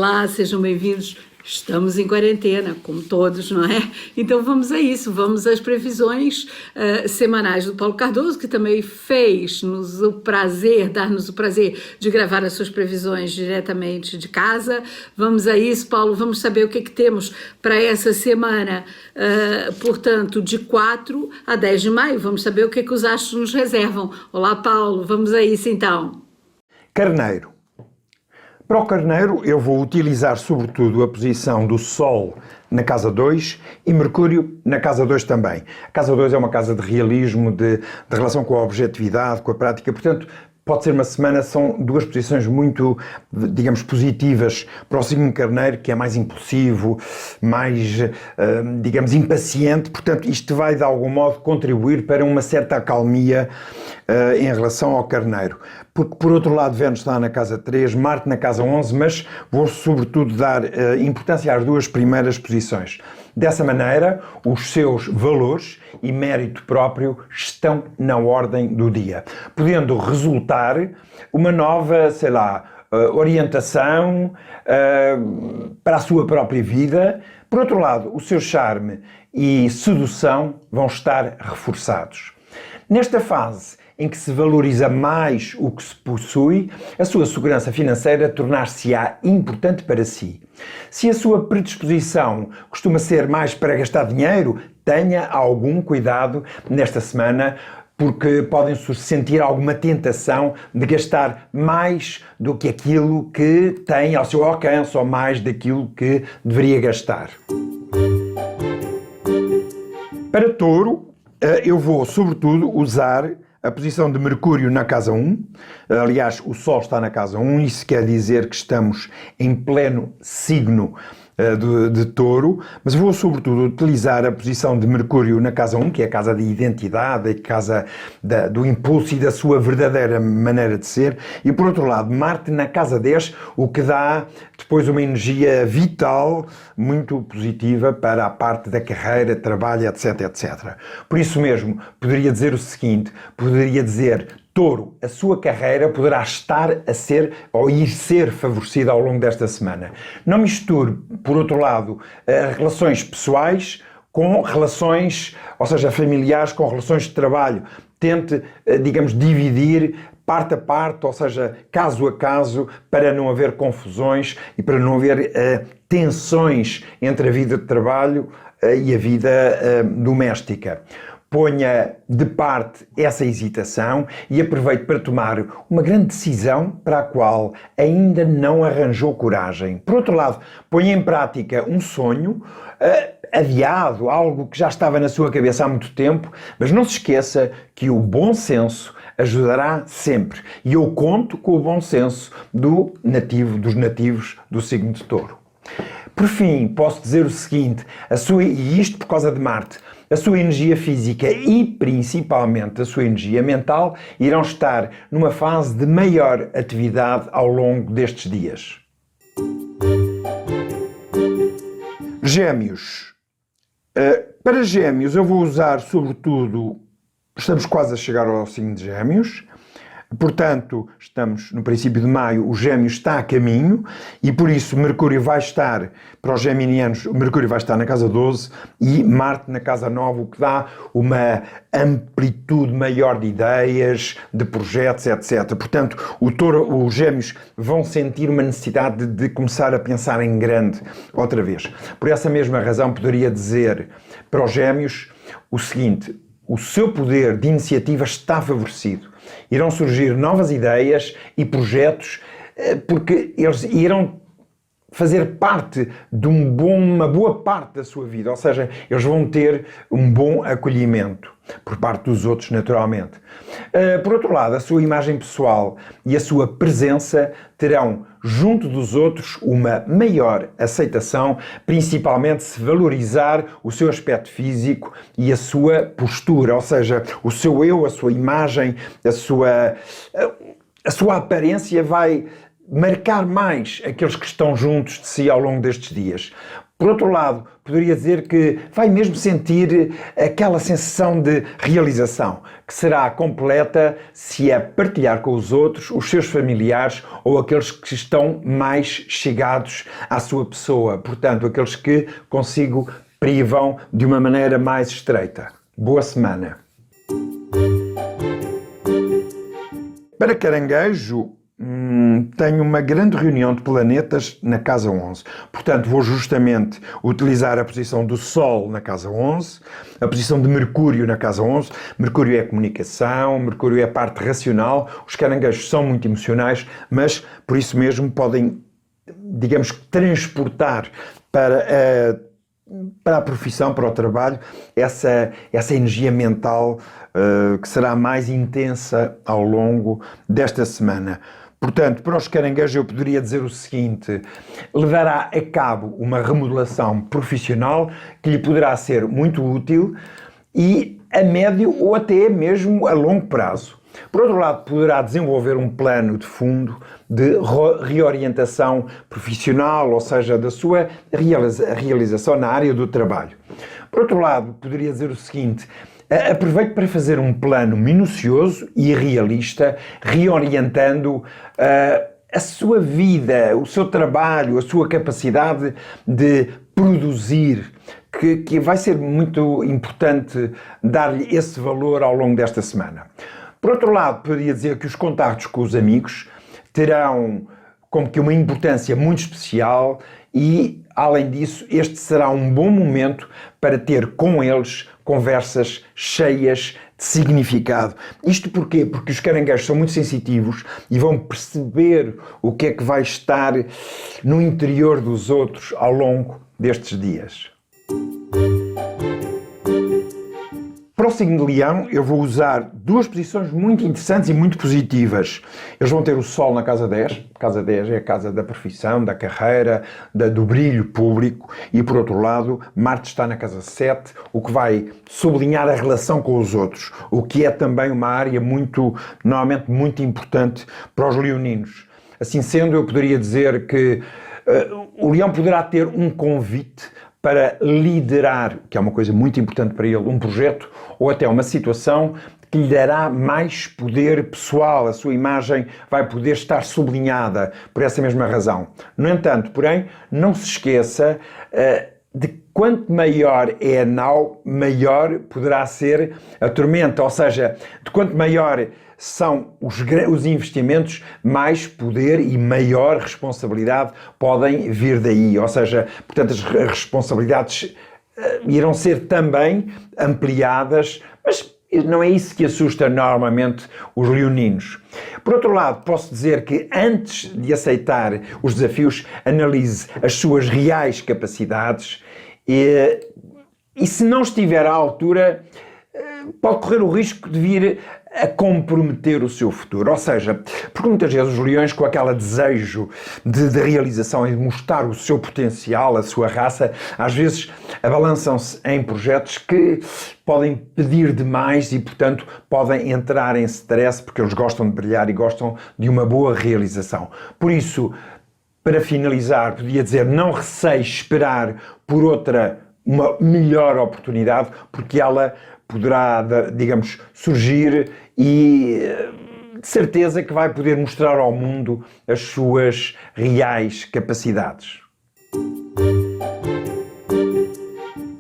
Olá, sejam bem-vindos. Estamos em quarentena, como todos, não é? Então vamos a isso, vamos às previsões semanais do Paulo Cardoso, que também fez-nos o prazer, dar-nos o prazer de gravar as suas previsões diretamente de casa. Vamos a isso, Paulo, vamos saber o que temos para essa semana, portanto, de 4 a 10 de maio. Vamos saber o que os astros nos reservam. Olá, Paulo, vamos a isso então. Carneiro. Para o Carneiro, eu vou utilizar sobretudo a posição do Sol na casa 2 e Mercúrio na casa 2 também. A casa 2 é uma casa de realismo, de relação com a objetividade, com a prática, portanto, pode ser uma semana, são duas posições muito, digamos, positivas para o signo Carneiro, que é mais impulsivo, mais, digamos, impaciente. Portanto, isto vai, de algum modo, contribuir para uma certa acalmia em relação ao Carneiro. Porque, por outro lado, Vênus está na casa 3, Marte na casa 11, mas vou, sobretudo, dar importância às duas primeiras posições. Dessa maneira, os seus valores e mérito próprio estão na ordem do dia, podendo resultar uma nova, sei lá, orientação para a sua própria vida. Por outro lado, o seu charme e sedução vão estar reforçados. Nesta fase em que se valoriza mais o que se possui, a sua segurança financeira tornar-se-á importante para si. Se a sua predisposição costuma ser mais para gastar dinheiro, tenha algum cuidado nesta semana, porque podem sentir alguma tentação de gastar mais do que aquilo que tem ao seu alcance ou mais daquilo que deveria gastar. Para Touro, eu vou sobretudo usar a posição de Mercúrio na casa 1, aliás, o Sol está na casa 1, isso quer dizer que estamos em pleno signo de Touro, mas vou sobretudo utilizar a posição de Mercúrio na casa 1, que é a casa da identidade, a casa do impulso e da sua verdadeira maneira de ser, e por outro lado, Marte na casa 10, o que dá depois uma energia vital muito positiva para a parte da carreira, trabalho, etc, etc. Por isso mesmo, poderia dizer o seguinte, poderia dizer: Touro, a sua carreira poderá estar a ser ou ir ser favorecida ao longo desta semana. Não misture, por outro lado, relações pessoais com relações, ou seja, familiares com relações de trabalho. Tente, digamos, dividir parte a parte, ou seja, caso a caso, para não haver confusões e para não haver tensões entre a vida de trabalho e a vida doméstica. Ponha de parte essa hesitação e aproveite para tomar uma grande decisão para a qual ainda não arranjou coragem. Por outro lado, ponha em prática um sonho adiado, algo que já estava na sua cabeça há muito tempo, mas não se esqueça que o bom senso ajudará sempre. E eu conto com o bom senso dos nativos do signo de Touro. Por fim, posso dizer o seguinte, e isto por causa de Marte, a sua energia física e principalmente a sua energia mental irão estar numa fase de maior atividade ao longo destes dias. Gêmeos. Para Gêmeos eu vou usar sobretudo, estamos quase a chegar ao signo de Gêmeos, portanto, estamos no princípio de maio, o Gêmeos está a caminho e por isso Mercúrio vai estar, para os geminianos, o Mercúrio vai estar na casa 12 e Marte na casa 9, o que dá uma amplitude maior de ideias, de projetos, etc. Portanto, os Gêmeos vão sentir uma necessidade de começar a pensar em grande outra vez. Por essa mesma razão, poderia dizer para os Gêmeos o seguinte: o seu poder de iniciativa está favorecido. Irão surgir novas ideias e projetos porque eles irão fazer parte de uma boa parte da sua vida, ou seja, eles vão ter um bom acolhimento por parte dos outros, naturalmente. Por outro lado, a sua imagem pessoal e a sua presença terão, junto dos outros, uma maior aceitação, principalmente se valorizar o seu aspecto físico e a sua postura, ou seja, o seu eu, a sua imagem, a sua aparência vai marcar mais aqueles que estão juntos de si ao longo destes dias. Por outro lado, poderia dizer que vai mesmo sentir aquela sensação de realização, que será completa se a partilhar com os outros, os seus familiares ou aqueles que estão mais chegados à sua pessoa, portanto, aqueles que consigo privam de uma maneira mais estreita. Boa semana! Para Caranguejo, tenho uma grande reunião de planetas na casa 11. Portanto, vou justamente utilizar a posição do Sol na casa 11, a posição de Mercúrio na casa 11. Mercúrio é a comunicação, Mercúrio é a parte racional. Os caranguejos são muito emocionais, mas por isso mesmo podem, digamos, transportar para a profissão, para o trabalho, essa energia mental que será mais intensa ao longo desta semana. Portanto, para os caranguejos eu poderia dizer o seguinte: levará a cabo uma remodelação profissional que lhe poderá ser muito útil e a médio ou até mesmo a longo prazo. Por outro lado, poderá desenvolver um plano de fundo de reorientação profissional, ou seja, da sua realização na área do trabalho. Por outro lado, poderia dizer o seguinte: aproveite para fazer um plano minucioso e realista, reorientando a sua vida, o seu trabalho, a sua capacidade de produzir, que vai ser muito importante dar-lhe esse valor ao longo desta semana. Por outro lado, poderia dizer que os contactos com os amigos terão como que uma importância muito especial e, além disso, este será um bom momento para ter com eles conversas cheias de significado. Isto porquê? Porque os caranguejos são muito sensitivos e vão perceber o que é que vai estar no interior dos outros ao longo destes dias. Para o signo de Leão, eu vou usar duas posições muito interessantes e muito positivas. Eles vão ter o Sol na casa 10. Casa 10 é a casa da profissão, da carreira, do brilho público. E, por outro lado, Marte está na casa 7, o que vai sublinhar a relação com os outros, o que é também uma área normalmente muito importante para os leoninos. Assim sendo, eu poderia dizer que o Leão poderá ter um convite para liderar, que é uma coisa muito importante para ele, um projeto ou até uma situação que lhe dará mais poder pessoal. A sua imagem vai poder estar sublinhada por essa mesma razão. No entanto, porém, não se esqueça de quanto maior é a nau, maior poderá ser a tormenta. Ou seja, de quanto maior são os investimentos, mais poder e maior responsabilidade podem vir daí. Ou seja, portanto, as responsabilidades irão ser também ampliadas, mas não é isso que assusta normalmente os leoninos. Por outro lado, posso dizer que antes de aceitar os desafios, analise as suas reais capacidades e se não estiver à altura, pode correr o risco de vir a comprometer o seu futuro. Ou seja, porque muitas vezes os leões, com aquele desejo de realização e de mostrar o seu potencial, a sua raça, às vezes abalançam-se em projetos que podem pedir demais e, portanto, podem entrar em stress porque eles gostam de brilhar e gostam de uma boa realização. Por isso, para finalizar, podia dizer, não receie esperar por uma melhor oportunidade, porque ela poderá, digamos, surgir e de certeza que vai poder mostrar ao mundo as suas reais capacidades.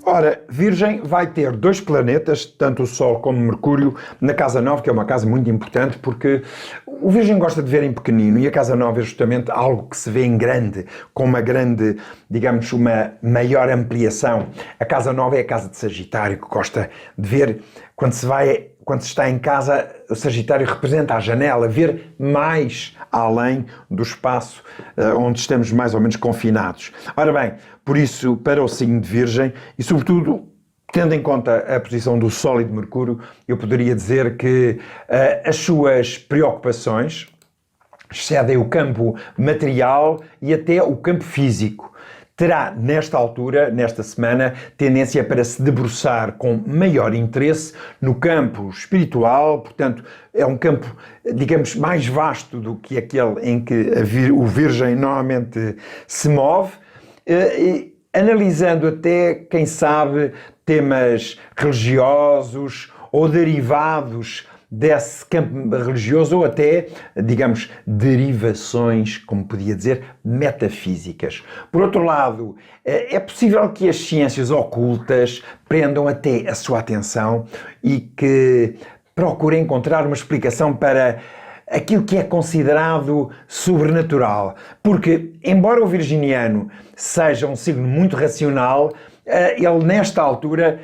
Ora, Virgem vai ter dois planetas, tanto o Sol como o Mercúrio, na casa 9, que é uma casa muito importante, porque o Virgem gosta de ver em pequenino e a casa 9 é justamente algo que se vê em grande, com uma grande, digamos, uma maior ampliação. A casa 9 é a casa de Sagitário, que gosta de ver quando se está em casa. O Sagitário representa a janela, ver mais além do espaço onde estamos mais ou menos confinados. Ora bem, por isso, para o signo de Virgem, e sobretudo, tendo em conta a posição do Sol e de Mercúrio, eu poderia dizer que as suas preocupações excedem o campo material e até o campo físico. Terá, nesta altura, nesta semana, tendência para se debruçar com maior interesse no campo espiritual, portanto, é um campo, digamos, mais vasto do que aquele em que o Virgem normalmente se move, analisando até, quem sabe, temas religiosos ou derivados desse campo religioso ou até, digamos, derivações, como podia dizer, metafísicas. Por outro lado, é possível que as ciências ocultas prendam até a sua atenção e que procurem encontrar uma explicação para aquilo que é considerado sobrenatural. Porque, embora o virginiano seja um signo muito racional, ele nesta altura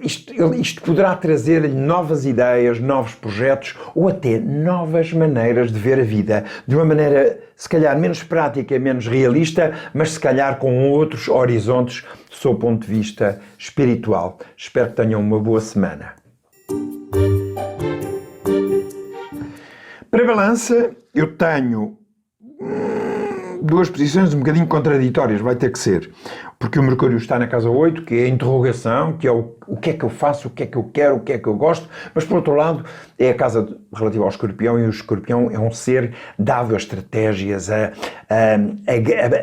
isto poderá trazer-lhe novas ideias, novos projetos ou até novas maneiras de ver a vida. De uma maneira, se calhar, menos prática, menos realista, mas se calhar com outros horizontes do seu ponto de vista espiritual. Espero que tenham uma boa semana. Para a balança, eu tenho duas posições um bocadinho contraditórias, vai ter que ser. Porque o Mercúrio está na casa 8, que é a interrogação, que é o que é que eu faço, o que é que eu quero, o que é que eu gosto, mas por outro lado é a casa relativa ao Escorpião, e o Escorpião é um ser dado a estratégias, a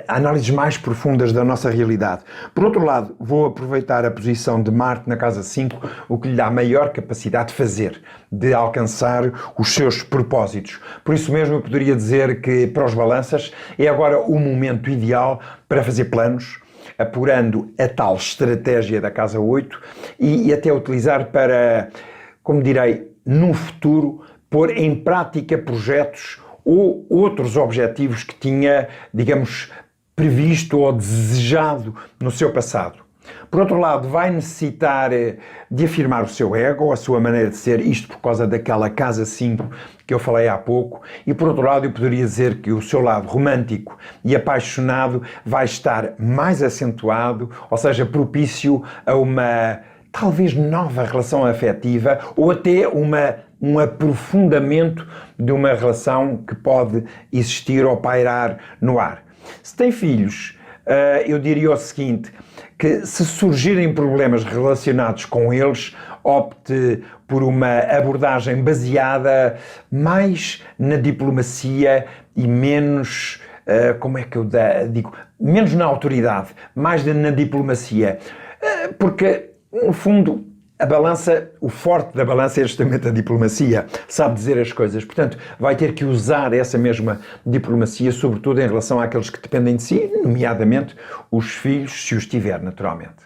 análises mais profundas da nossa realidade. Por outro lado, vou aproveitar a posição de Marte na casa 5, o que lhe dá maior capacidade de fazer, de alcançar os seus propósitos. Por isso mesmo eu poderia dizer que para os balanças é agora o momento ideal para fazer planos, apurando a tal estratégia da casa 8 e até utilizar para, como direi, no futuro, pôr em prática projetos ou outros objetivos que tinha, digamos, previsto ou desejado no seu passado. Por outro lado, vai necessitar de afirmar o seu ego, a sua maneira de ser, isto por causa daquela casa 5 que eu falei há pouco, e por outro lado eu poderia dizer que o seu lado romântico e apaixonado vai estar mais acentuado, ou seja, propício a uma talvez nova relação afetiva ou até um aprofundamento de uma relação que pode existir ou pairar no ar. Se tem filhos, eu diria o seguinte, que se surgirem problemas relacionados com eles, opte por uma abordagem baseada mais na diplomacia e menos, menos na autoridade, mais na diplomacia. Porque, no fundo, a balança, o forte da balança é justamente a diplomacia, sabe dizer as coisas. Portanto, vai ter que usar essa mesma diplomacia, sobretudo em relação àqueles que dependem de si, nomeadamente os filhos, se os tiver, naturalmente.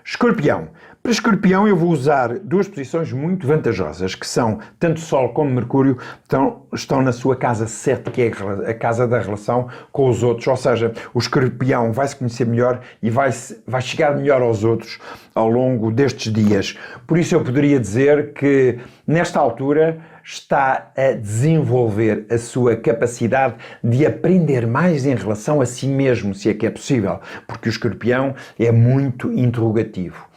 Escorpião. Para Escorpião eu vou usar duas posições muito vantajosas, que são, tanto Sol como Mercúrio estão na sua casa 7, que é a casa da relação com os outros, ou seja, o Escorpião vai se conhecer melhor e vai chegar melhor aos outros ao longo destes dias. Por isso eu poderia dizer que, nesta altura, está a desenvolver a sua capacidade de aprender mais em relação a si mesmo, se é que é possível, porque o Escorpião é muito interrogativo.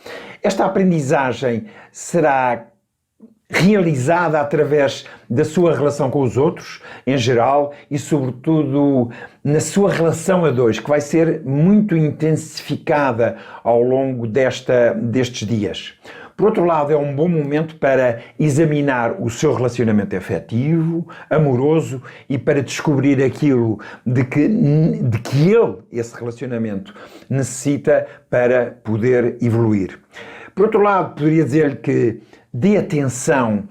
Esta aprendizagem será realizada através da sua relação com os outros, em geral, e sobretudo na sua relação a dois, que vai ser muito intensificada ao longo destes dias. Por outro lado, é um bom momento para examinar o seu relacionamento afetivo, amoroso, e para descobrir aquilo de que ele, esse relacionamento, necessita para poder evoluir. Por outro lado, poderia dizer-lhe que dê atenção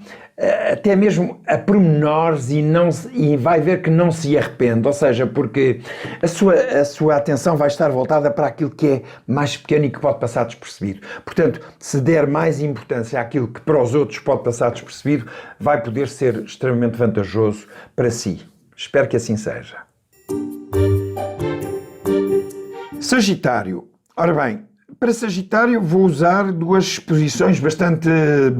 até mesmo a pormenores e vai ver que não se arrepende, ou seja, porque a sua atenção vai estar voltada para aquilo que é mais pequeno e que pode passar despercebido. Portanto, se der mais importância àquilo que para os outros pode passar despercebido, vai poder ser extremamente vantajoso para si. Espero que assim seja. Sagitário. Ora bem, para Sagitário vou usar duas posições bastante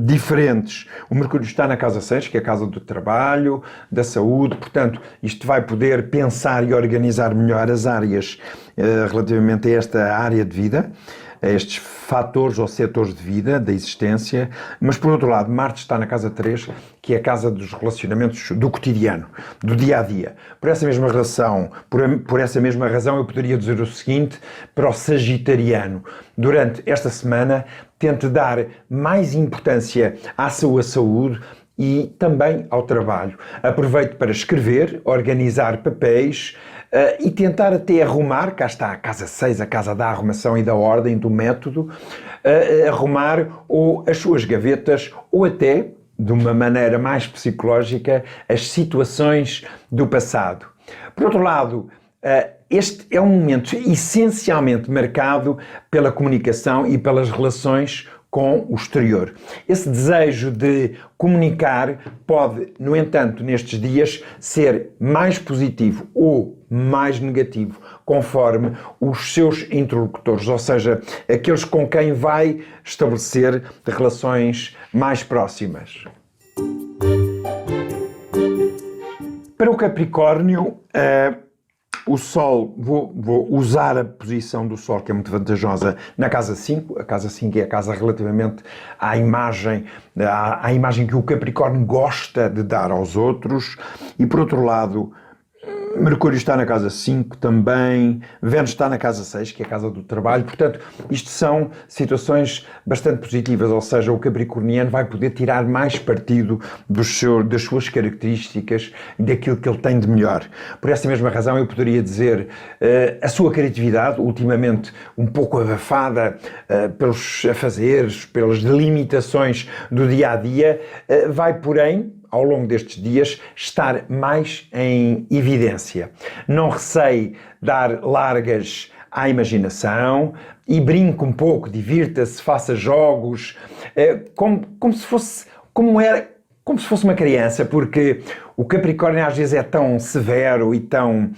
diferentes. O Mercúrio está na casa 6, que é a casa do trabalho, da saúde, portanto, isto vai poder pensar e organizar melhor as áreas relativamente a esta área de vida, a estes fatores ou setores de vida, da existência, mas por outro lado, Marte está na casa 3, que é a casa dos relacionamentos do cotidiano, do dia-a-dia. Por essa mesma razão, eu poderia dizer o seguinte para o sagitariano: durante esta semana, tente dar mais importância à sua saúde e também ao trabalho. Aproveite para escrever, organizar papéis, e tentar até arrumar, cá está a casa 6, a casa da arrumação e da ordem, do método, arrumar ou as suas gavetas ou até, de uma maneira mais psicológica, as situações do passado. Por outro lado, este é um momento essencialmente marcado pela comunicação e pelas relações com o exterior. Esse desejo de comunicar pode, no entanto, nestes dias, ser mais positivo ou mais negativo, conforme os seus interlocutores, ou seja, aqueles com quem vai estabelecer relações mais próximas. Para o Capricórnio, o Sol, vou usar a posição do Sol, que é muito vantajosa, na casa 5. A casa 5 é a casa relativamente à imagem que o Capricórnio gosta de dar aos outros. E, por outro lado, Mercúrio está na casa 5 também, Vênus está na casa 6, que é a casa do trabalho. Portanto, isto são situações bastante positivas, ou seja, o capricorniano vai poder tirar mais partido das suas características e daquilo que ele tem de melhor. Por essa mesma razão, eu poderia dizer a sua criatividade, ultimamente um pouco abafada pelos afazeres, pelas delimitações do dia-a-dia, vai, porém, ao longo destes dias, estar mais em evidência. Não receie dar largas à imaginação e brinque um pouco, divirta-se, faça jogos, como se fosse uma criança, porque o Capricórnio às vezes é tão severo e tão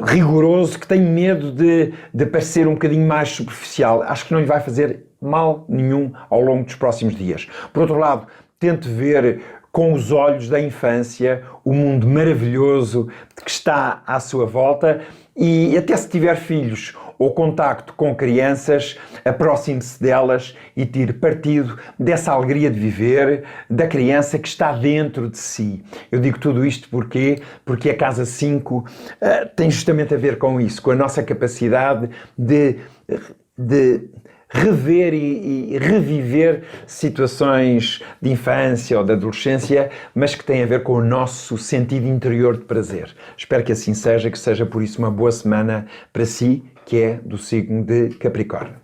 rigoroso que tem medo de parecer um bocadinho mais superficial. Acho que não lhe vai fazer mal nenhum ao longo dos próximos dias. Por outro lado, tente ver com os olhos da infância o mundo maravilhoso que está à sua volta e até se tiver filhos ou contacto com crianças, aproxime-se delas e tire partido dessa alegria de viver da criança que está dentro de si. Eu digo tudo isto porque a casa 5 tem justamente a ver com isso, com a nossa capacidade de rever e reviver situações de infância ou de adolescência, mas que têm a ver com o nosso sentido interior de prazer. Espero que assim seja, que seja por isso uma boa semana para si, que é do signo de Capricórnio.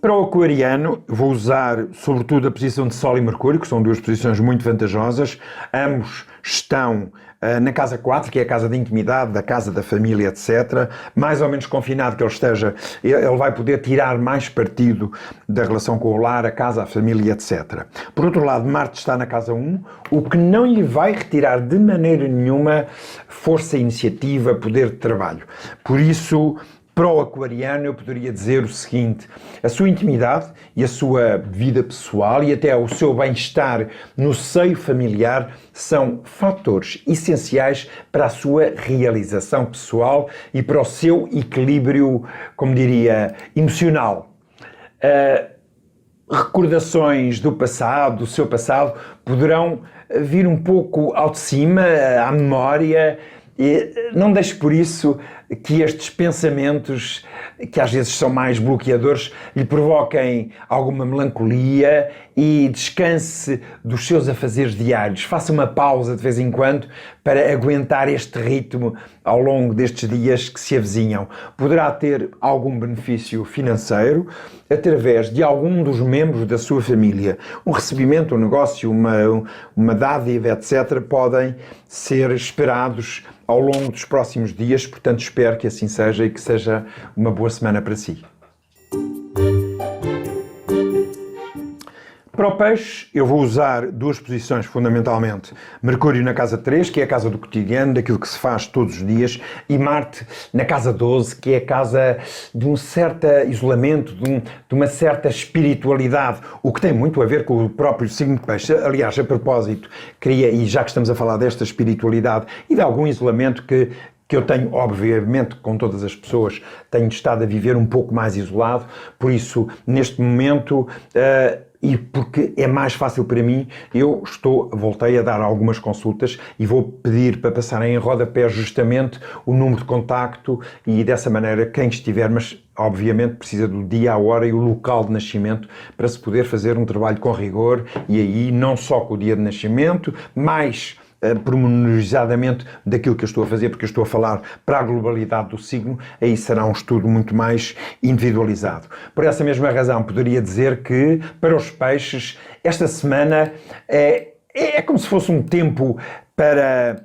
Para o aquariano, vou usar sobretudo a posição de Sol e Mercúrio, que são duas posições muito vantajosas. Ambos estão na casa 4, que é a casa da intimidade, da casa da família, etc. Mais ou menos confinado que ele esteja, ele vai poder tirar mais partido da relação com o lar, a casa, a família, etc. Por outro lado, Marte está na casa 1, o que não lhe vai retirar de maneira nenhuma força, iniciativa, poder de trabalho. Por isso, para o aquariano, eu poderia dizer o seguinte: a sua intimidade e a sua vida pessoal e até o seu bem-estar no seio familiar são fatores essenciais para a sua realização pessoal e para o seu equilíbrio, como diria, emocional. Recordações do passado, do seu passado, poderão vir um pouco ao de cima, à memória. E não deixe por isso que estes pensamentos, que às vezes são mais bloqueadores, lhe provoquem alguma melancolia e descanse dos seus afazeres diários. Faça uma pausa de vez em quando para aguentar este ritmo ao longo destes dias que se avizinham. Poderá ter algum benefício financeiro através de algum dos membros da sua família. Um recebimento, um negócio, uma dádiva, etc. podem ser esperados ao longo dos próximos dias, portanto espero que assim seja e que seja uma boa semana para si. Para o peixe, eu vou usar duas posições fundamentalmente. Mercúrio na casa 3, que é a casa do cotidiano, daquilo que se faz todos os dias, e Marte na casa 12, que é a casa de um certo isolamento, de uma certa espiritualidade, o que tem muito a ver com o próprio signo de peixe. Aliás, a propósito, e já que estamos a falar desta espiritualidade e de algum isolamento que eu tenho, obviamente, com todas as pessoas, tenho estado a viver um pouco mais isolado, por isso, neste momento, e porque é mais fácil para mim. Voltei a dar algumas consultas e vou pedir para passarem em rodapé justamente o número de contacto e dessa maneira quem estiver, mas obviamente precisa do dia, a hora e o local de nascimento para se poder fazer um trabalho com rigor, e aí não só com o dia de nascimento, mais pormenorizadamente daquilo que eu estou a fazer, porque eu estou a falar para a globalidade do signo, aí será um estudo muito mais individualizado. Por essa mesma razão, poderia dizer que para os peixes esta semana é como se fosse um tempo para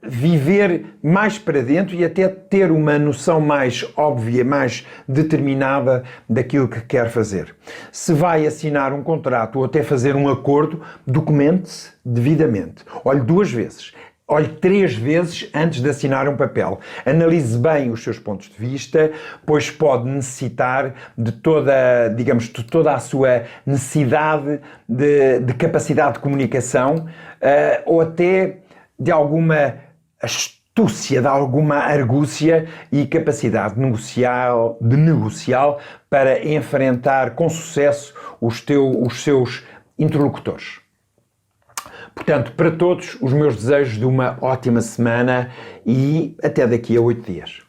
viver mais para dentro e até ter uma noção mais óbvia, mais determinada daquilo que quer fazer. Se vai assinar um contrato ou até fazer um acordo, documente-se devidamente. Olhe 2 vezes. Olhe 3 vezes antes de assinar um papel. Analise bem os seus pontos de vista, pois pode necessitar de toda a sua necessidade de capacidade de comunicação, ou até de alguma astúcia, de alguma argúcia e capacidade de negociar para enfrentar com sucesso os seus interlocutores. Portanto, para todos, os meus desejos de uma ótima semana e até daqui a 8 dias.